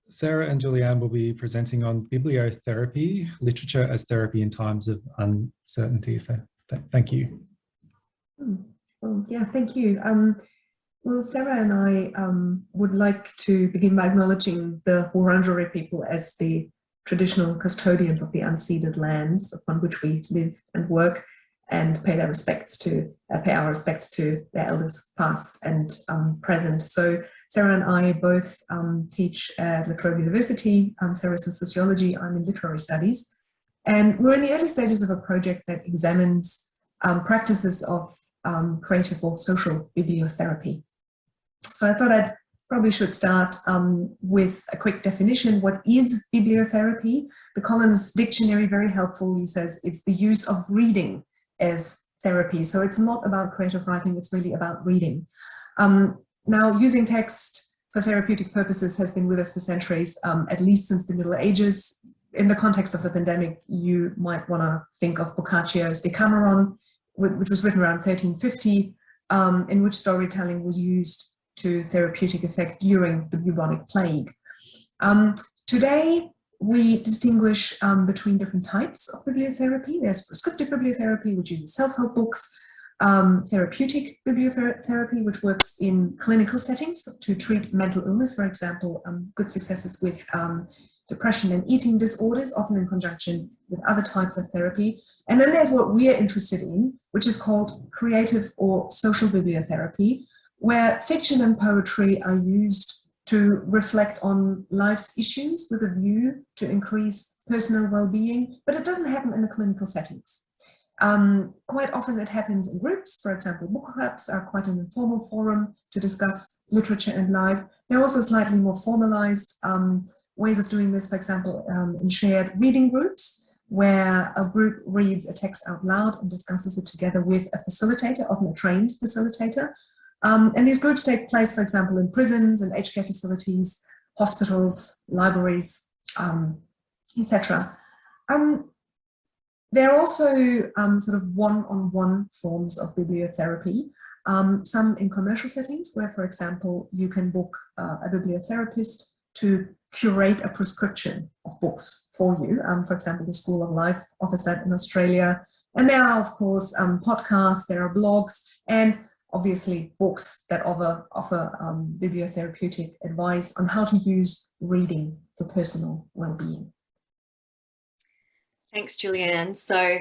Sara and Juliane will be presenting on bibliotherapy, literature as therapy in times of uncertainty. So thank you. Well, yeah, thank you. Well, Sara and I would like to begin by acknowledging the Wurundjeri people as the traditional custodians of the unceded lands upon which we live and work, and pay our respects to their elders past and present. So Sara and I both teach at La Trobe University. Sara's in sociology, I'm in literary studies. And we're in the early stages of a project that examines practices of creative or social bibliotherapy. So I thought I probably should start with a quick definition. What is bibliotherapy? The Collins Dictionary, very helpfully says it's the use of reading as therapy. So it's not about creative writing, it's really about reading. Now, using text for therapeutic purposes has been with us for centuries, at least since the Middle Ages. In the context of the pandemic, you might want to think of Boccaccio's Decameron, which was written around 1350, in which storytelling was used to therapeutic effect during the bubonic plague. Today, we distinguish between different types of bibliotherapy. There's prescriptive bibliotherapy, which uses self-help books, therapeutic bibliotherapy, which works in clinical settings to treat mental illness, for example, good successes with depression and eating disorders, often in conjunction with other types of therapy. And then there's what we are interested in, which is called creative or social bibliotherapy, where fiction and poetry are used to reflect on life's issues with a view to increase personal well-being, but it doesn't happen in the clinical settings. Quite often it happens in groups. For example, book clubs are quite an informal forum to discuss literature and life. There are also slightly more formalized ways of doing this, for example, in shared reading groups, where a group reads a text out loud and discusses it together with a facilitator, often a trained facilitator. And these groups take place, for example, in prisons and aged care facilities, hospitals, libraries, etc. There are also sort of one-on-one forms of bibliotherapy, some in commercial settings where, for example, you can book a bibliotherapist to curate a prescription of books for you. For example, the School of Life offers that in Australia. And there are, of course, podcasts, there are blogs, and obviously books that offer bibliotherapeutic advice on how to use reading for personal well-being. Thanks, Juliane. So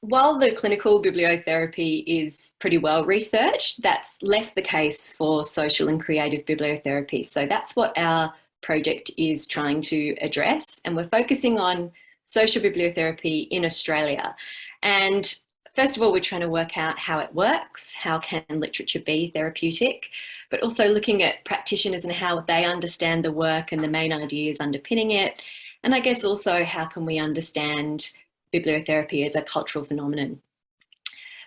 while the clinical bibliotherapy is pretty well researched, that's less the case for social and creative bibliotherapy. So that's what our project is trying to address. And we're focusing on social bibliotherapy in Australia. And first of all, we're trying to work out how it works, how can literature be therapeutic, but also looking at practitioners and how they understand the work and the main ideas underpinning it. And I guess also how can we understand bibliotherapy as a cultural phenomenon.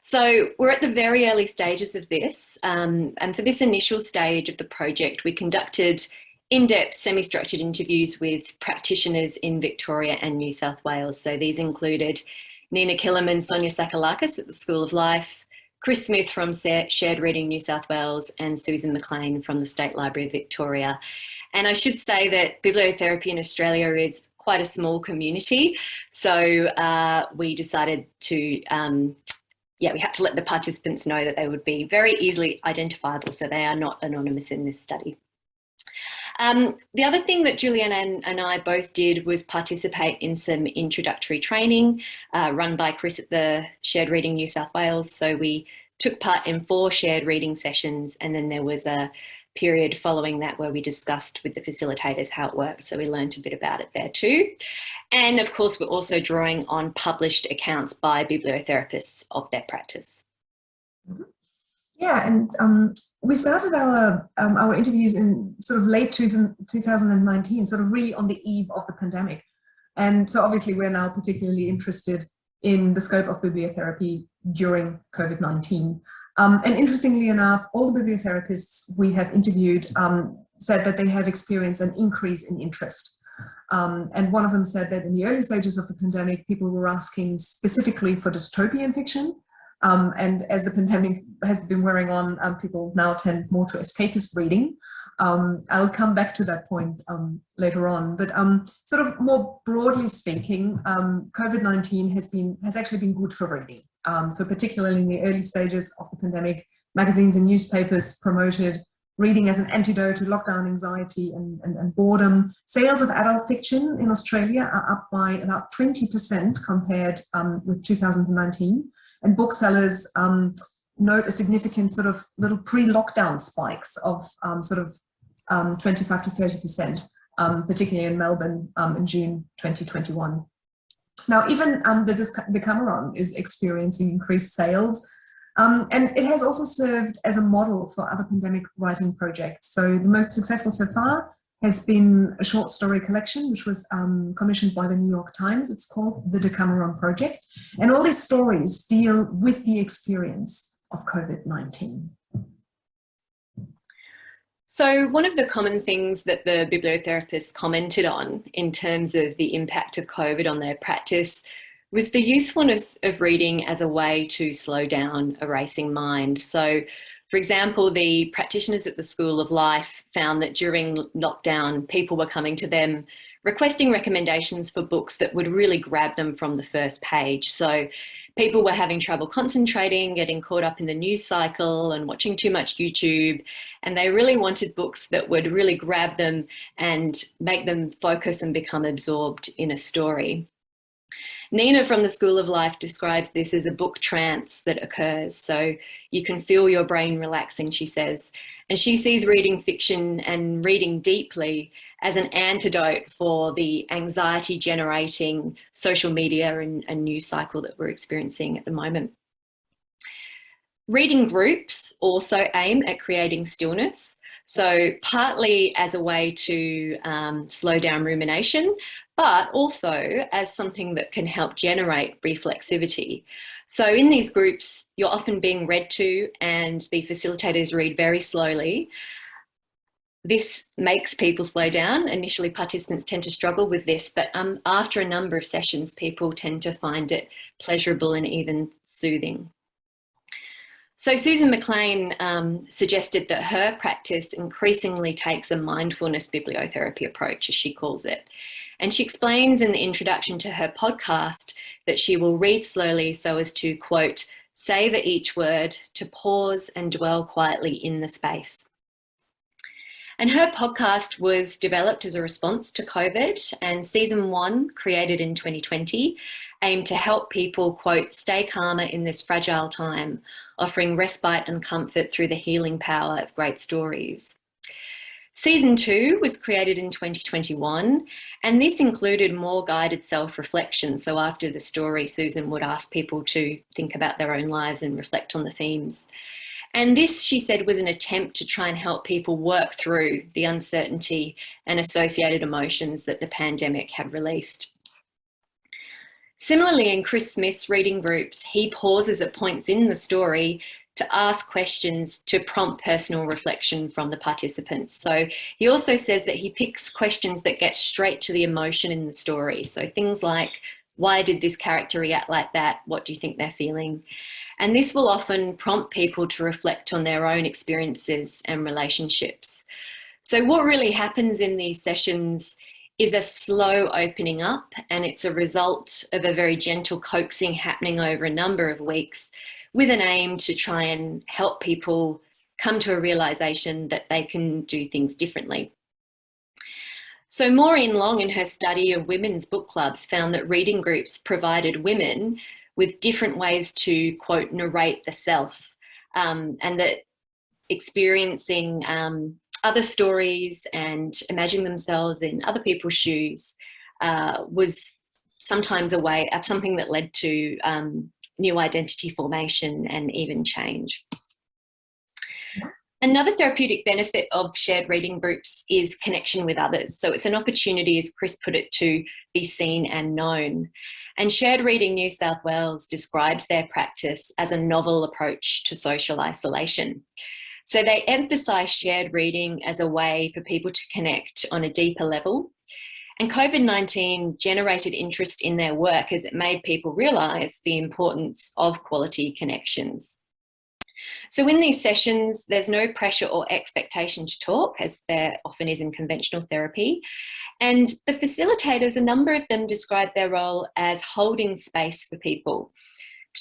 So we're at the very early stages of this. And for this initial stage of the project, we conducted in-depth semi-structured interviews with practitioners in Victoria and New South Wales. So these included Nina Killam and Sonia Sakalakis at the School of Life, Chris Smith from Shared Reading New South Wales, and Susan McLean from the State Library of Victoria. And I should say that bibliotherapy in Australia is quite a small community. So we decided to, we had to let the participants know that they would be very easily identifiable, so they are not anonymous in this study. The other thing that Juliane and I both did was participate in some introductory training run by Chris at the Shared Reading New South Wales. So we took part in 4 shared reading sessions, and then there was a period following that where we discussed with the facilitators how it worked. So we learned a bit about it there too. And of course, we're also drawing on published accounts by bibliotherapists of their practice. Yeah, and we started our interviews in sort of late 2019, sort of really on the eve of the pandemic. And so obviously we're now particularly interested in the scope of bibliotherapy during COVID-19. And interestingly enough, all the bibliotherapists we have interviewed said that they have experienced an increase in interest. And one of them said that in the early stages of the pandemic, people were asking specifically for dystopian fiction. And as the pandemic has been wearing on, people now tend more to escapist reading. I'll come back to that point later on. But sort of more broadly speaking, COVID-19 has actually been good for reading. So particularly in the early stages of the pandemic, magazines and newspapers promoted reading as an antidote to lockdown anxiety and boredom. Sales of adult fiction in Australia are up by about 20% compared with 2019. And booksellers note a significant sort of little pre-lockdown spikes of 25 to 30%, particularly in Melbourne in June 2021. Now, even the Decameron is experiencing increased sales, and it has also served as a model for other pandemic writing projects. So the most successful so far has been a short story collection, which was commissioned by the New York Times. It's called the Decameron Project. And all these stories deal with the experience of COVID-19. So one of the common things that the bibliotherapists commented on in terms of the impact of COVID on their practice was the usefulness of reading as a way to slow down a racing mind. So, for example, the practitioners at the School of Life found that during lockdown, people were coming to them requesting recommendations for books that would really grab them from the first page. So people were having trouble concentrating, getting caught up in the news cycle and watching too much YouTube. And they really wanted books that would really grab them and make them focus and become absorbed in a story. Nina from the School of Life describes this as a book trance that occurs. So you can feel your brain relaxing, she says. And she sees reading fiction and reading deeply as an antidote for the anxiety generating social media and news cycle that we're experiencing at the moment. Reading groups also aim at creating stillness. So partly as a way to slow down rumination, but also as something that can help generate reflexivity. So in these groups, you're often being read to and the facilitators read very slowly. This makes people slow down. Initially, participants tend to struggle with this, but after a number of sessions, people tend to find it pleasurable and even soothing. So Susan McLean suggested that her practice increasingly takes a mindfulness bibliotherapy approach, as she calls it. And she explains in the introduction to her podcast that she will read slowly so as to, quote, savor each word, to pause and dwell quietly in the space. And her podcast was developed as a response to COVID, and season 1, created in 2020, aimed to help people, quote, stay calmer in this fragile time, offering respite and comfort through the healing power of great stories. Season 2 was created in 2021, and this included more guided self-reflection. So after the story, Susan would ask people to think about their own lives and reflect on the themes. And this, she said, was an attempt to try and help people work through the uncertainty and associated emotions that the pandemic had released. Similarly, in Chris Smith's reading groups, he pauses at points in the story to ask questions to prompt personal reflection from the participants. So he also says that he picks questions that get straight to the emotion in the story. So things like, why did this character react like that? What do you think they're feeling? And this will often prompt people to reflect on their own experiences and relationships. So what really happens in these sessions is a slow opening up, and it's a result of a very gentle coaxing happening over a number of weeks with an aim to try and help people come to a realization that they can do things differently. So Maureen Long, in her study of women's book clubs, found that reading groups provided women with different ways to, quote, narrate the self, and that experiencing other stories and imagining themselves in other people's shoes was sometimes something that led to new identity formation and even change. Another therapeutic benefit of shared reading groups is connection with others. So it's an opportunity, as Chris put it, to be seen and known. And Shared Reading New South Wales describes their practice as a novel approach to social isolation. So they emphasise shared reading as a way for people to connect on a deeper level. And COVID-19 generated interest in their work as it made people realise the importance of quality connections. So in these sessions, there's no pressure or expectation to talk, as there often is in conventional therapy. And the facilitators, a number of them describe their role as holding space for people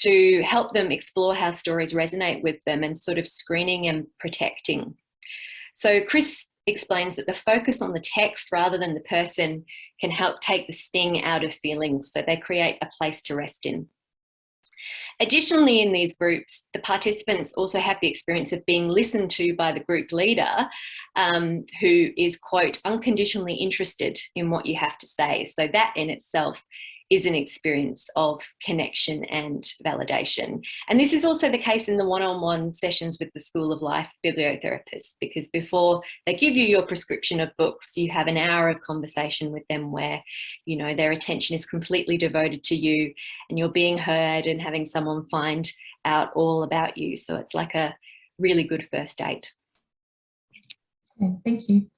to help them explore how stories resonate with them and sort of screening and protecting. So Chris explains that the focus on the text rather than the person can help take the sting out of feelings, so they create a place to rest in. Additionally, in these groups, the participants also have the experience of being listened to by the group leader, who is, quote, unconditionally interested in what you have to say. So that in itself is an experience of connection and validation. And this is also the case in the one-on-one sessions with the School of Life bibliotherapists, because before they give you your prescription of books, you have an hour of conversation with them where, you know, their attention is completely devoted to you and you're being heard and having someone find out all about you. So it's like a really good first date. Okay, thank you.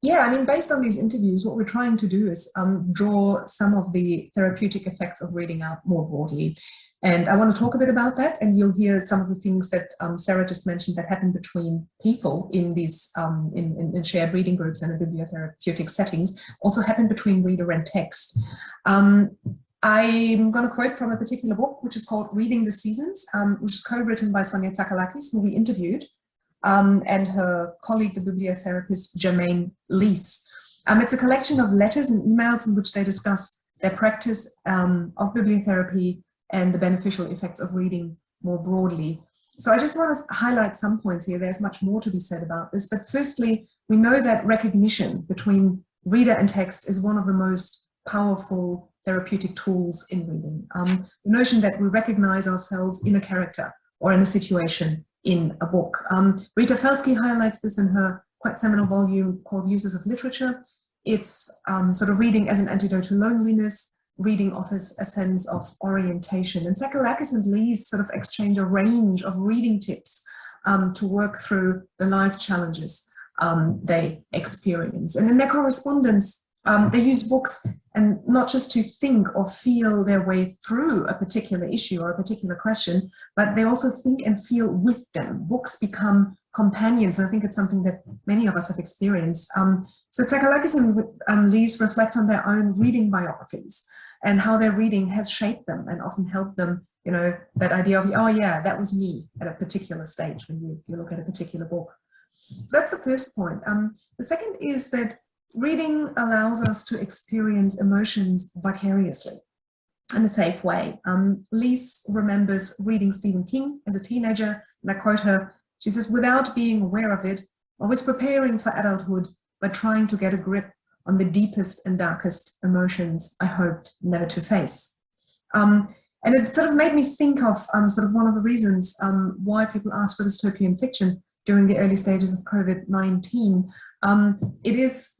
Yeah, I mean, based on these interviews, what we're trying to do is draw some of the therapeutic effects of reading out more broadly. And I want to talk a bit about that, and you'll hear some of the things that Sara just mentioned that happen between people in these in shared reading groups and in bibliotherapeutic settings, also happen between reader and text. I'm going to quote from a particular book, which is called Reading the Seasons, which is co-written by Sonia Tsakalakis, who we interviewed, and her colleague, the bibliotherapist Jermaine Lees. It's a collection of letters and emails in which they discuss their practice of bibliotherapy and the beneficial effects of reading more broadly. So I just want to highlight some points here. There's much more to be said about this, but firstly, we know that recognition between reader and text is one of the most powerful therapeutic tools in reading. The notion that we recognize ourselves in a character or in a situation in a book. Rita Felsky highlights this in her quite seminal volume called Uses of Literature. It's sort of reading as an antidote to loneliness. Reading offers a sense of orientation. And Tsakalakis and Lees sort of exchange a range of reading tips to work through the life challenges they experience. And in their correspondence, they use books and not just to think or feel their way through a particular issue or a particular question, but they also think and feel with them. Books become companions, and I think it's something that many of us have experienced. So Tsakalakis and Lees reflect on their own reading biographies and how their reading has shaped them and often helped them, you know, that idea of, oh yeah, that was me at a particular stage when you look at a particular book. So that's the first point. The second is that reading allows us to experience emotions vicariously in a safe way. Lees remembers reading Stephen King as a teenager, and I quote her, she says, without being aware of it, I was preparing for adulthood by trying to get a grip on the deepest and darkest emotions I hoped never to face. And it sort of made me think of sort of one of the reasons why people ask for dystopian fiction during the early stages of COVID-19.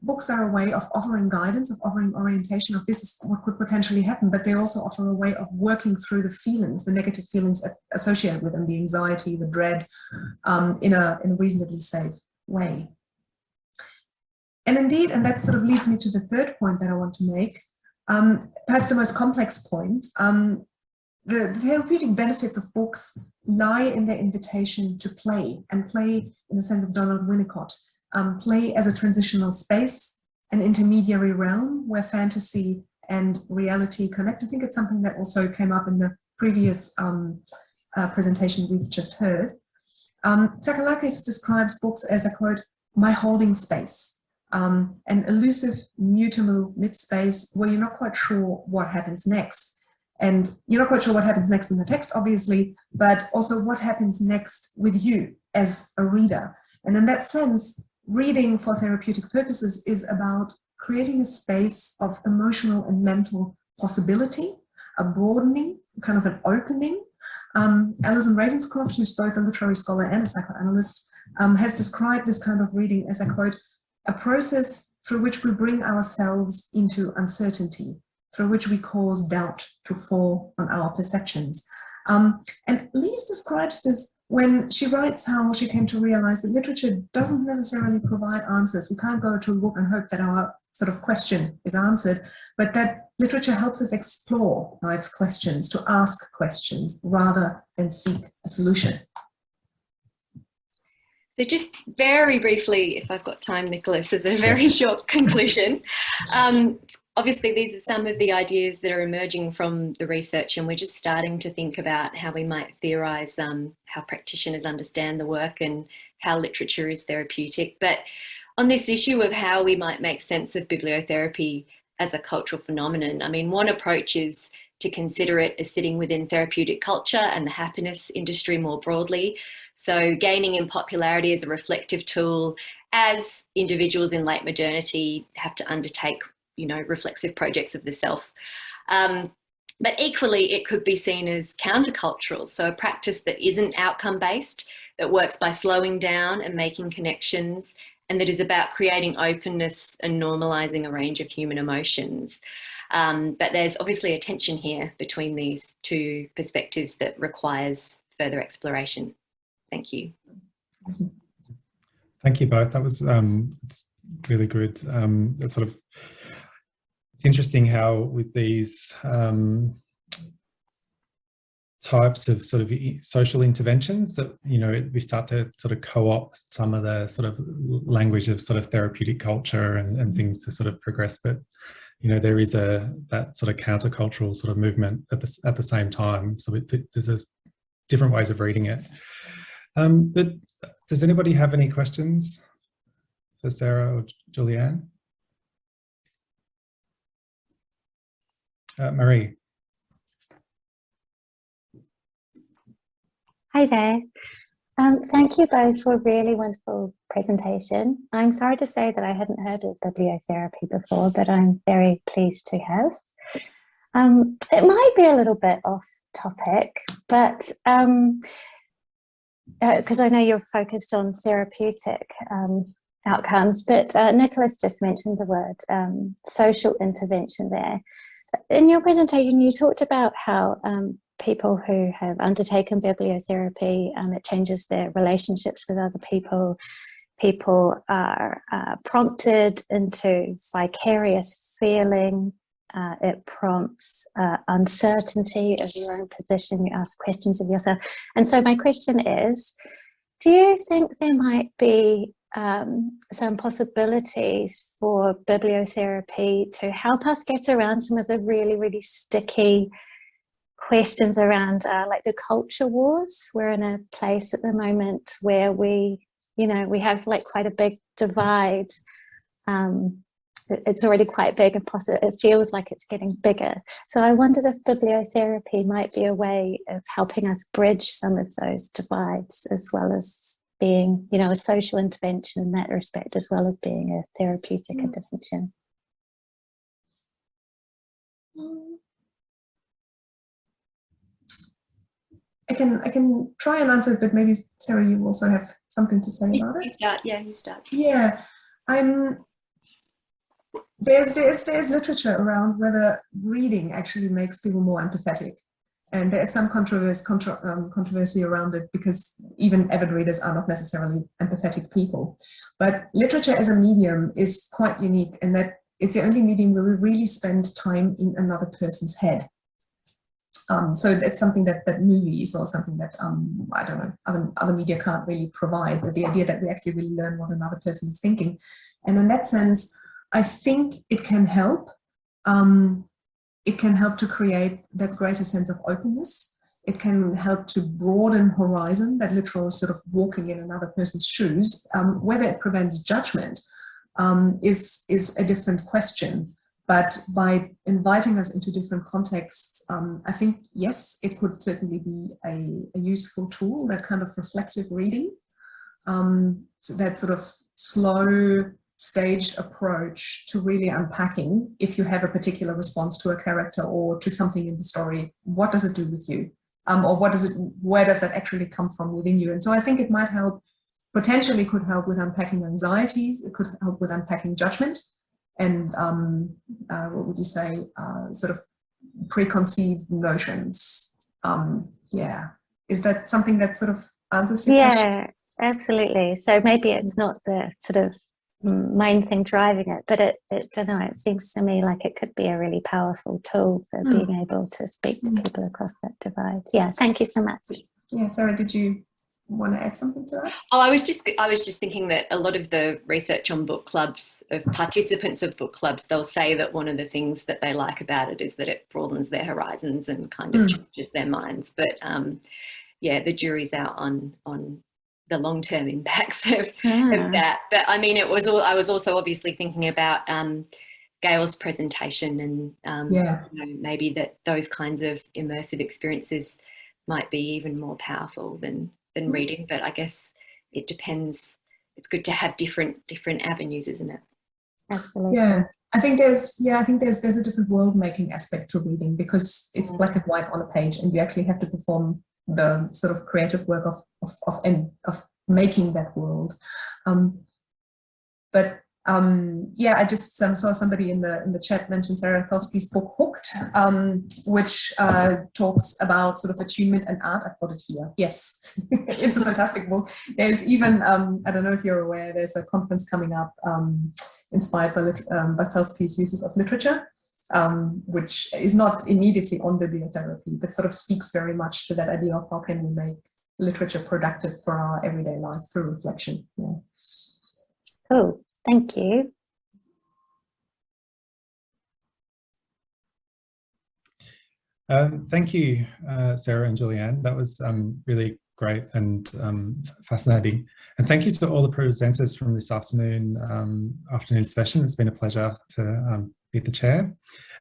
Books are a way of offering guidance, of offering orientation of this is what could potentially happen, but they also offer a way of working through the feelings, the negative feelings associated with them, the anxiety, the dread, in a reasonably safe way. And indeed, and that sort of leads me to the third point that I want to make, perhaps the most complex point, the therapeutic benefits of books lie in their invitation to play, and play in the sense of Donald Winnicott, play as a transitional space, an intermediary realm where fantasy and reality connect. I think it's something that also came up in the previous presentation we've just heard. Tsakalakis describes books as a, quote, my holding space, an elusive, mutable mid-space where you're not quite sure what happens next. And you're not quite sure what happens next in the text, obviously, but also what happens next with you as a reader. And in that sense, reading for therapeutic purposes is about creating a space of emotional and mental possibility, a broadening, kind of an opening. Alison Ravenscroft, who's both a literary scholar and a psychoanalyst, has described this kind of reading as a, quote, a process through which we bring ourselves into uncertainty, through which we cause doubt to fall on our perceptions. And Lees describes this when she writes how she came to realize that literature doesn't necessarily provide answers. We can't go to a book and hope that our sort of question is answered, but that literature helps us explore life's questions, to ask questions rather than seek a solution. So just very briefly, if I've got time, Nicholas, as a very short conclusion. Obviously, these are some of the ideas that are emerging from the research, and we're just starting to think about how we might theorise how practitioners understand the work and how literature is therapeutic. But on this issue of how we might make sense of bibliotherapy as a cultural phenomenon, I mean, one approach is to consider it as sitting within therapeutic culture and the happiness industry more broadly. So gaining in popularity as a reflective tool as individuals in late modernity have to undertake, you know, reflexive projects of the self. But equally, it could be seen as countercultural, so a practice that isn't outcome-based, that works by slowing down and making connections, and that is about creating openness and normalising a range of human emotions. But there's obviously a tension here between these two perspectives that requires further exploration. Thank you. Thank you both. That was it's really good. It's sort of, it's interesting how with these types of sort of social interventions that, you know, we start to sort of co-opt some of the sort of language of sort of therapeutic culture and things to sort of progress. But, you know, there is that sort of countercultural sort of movement at the same time. So there's different ways of reading it. But does anybody have any questions for Sara or Juliane? Marie. Hi there. Thank you both for a really wonderful presentation. I'm sorry to say that I hadn't heard of bibliotherapy before, but I'm very pleased to have. It might be a little bit off topic, but because I know you're focused on therapeutic outcomes, but Nicholas just mentioned the word social intervention there. In your presentation, you talked about how people who have undertaken bibliotherapy, it changes their relationships with other people. People are prompted into vicarious feeling. It prompts uncertainty of your own position. You ask questions of yourself. And so my question is, do you think there might be some possibilities for bibliotherapy to help us get around some of the really, really sticky questions around like the culture wars? We're in a place at the moment where we have like quite a big divide. It's already quite big and it feels like it's getting bigger. So I wondered if bibliotherapy might be a way of helping us bridge some of those divides, as well as being, you know, a social intervention in that respect, as well as being a therapeutic intervention. I can try and answer it, but maybe Sara, you also have something to say about it. You start. Yeah, there's literature around whether reading actually makes people more empathetic, and there's some controversy around it, because even avid readers are not necessarily empathetic people. But literature as a medium is quite unique in that it's the only medium where we really spend time in another person's head. So it's something that movies or something that I don't know, other media can't really provide. But the idea that we actually really learn what another person is thinking, and in that sense, I think it can help. It can help to create that greater sense of openness. It can help to broaden horizon, that literal sort of walking in another person's shoes. Whether it prevents judgment is a different question. But by inviting us into different contexts, I think, yes, it could certainly be a useful tool, that kind of reflective reading, so that sort of slow, staged approach to really unpacking, if you have a particular response to a character or to something in the story, what does it do with you? Or where does that actually come from within you? And so I think it might help, potentially could help with unpacking anxieties. It could help with unpacking judgment. And what would you say, sort of preconceived notions. Yeah, is that something that sort of answers your question. Yeah, absolutely. So maybe it's not the sort of main thing driving it, but it don't know, it seems to me like it could be a really powerful tool for being able to speak to people across that divide. Yeah, thank you so much. Yeah, Sarah, did you want to add something to that? Oh, I was just thinking that a lot of the research on book clubs, of participants of book clubs, they'll say that one of the things that they like about it is that it broadens their horizons and kind of changes their minds. But yeah, the jury's out on the long-term impacts of that. But I mean, I was also obviously thinking about Gail's presentation, and you know, maybe that those kinds of immersive experiences might be even more powerful than reading. But I guess it depends. It's good to have different avenues, isn't it? Absolutely. Yeah. I think there's a different world making aspect to reading, because it's black and white on a page, and you actually have to perform the sort of creative work of making that world. Yeah, I just saw somebody in the chat mention Sarah Felsky's book Hooked, which talks about sort of attunement and art. I've got it here. Yes, it's a fantastic book. There's even, I don't know if you're aware, there's a conference coming up inspired by Felsky's uses of literature, which is not immediately on bibliotherapy, but sort of speaks very much to that idea of how can we make literature productive for our everyday life through reflection. Yeah. Cool. Thank you. Thank you, Sarah and Juliane. That was really great and fascinating. And thank you to all the presenters from this afternoon session. It's been a pleasure to be the chair.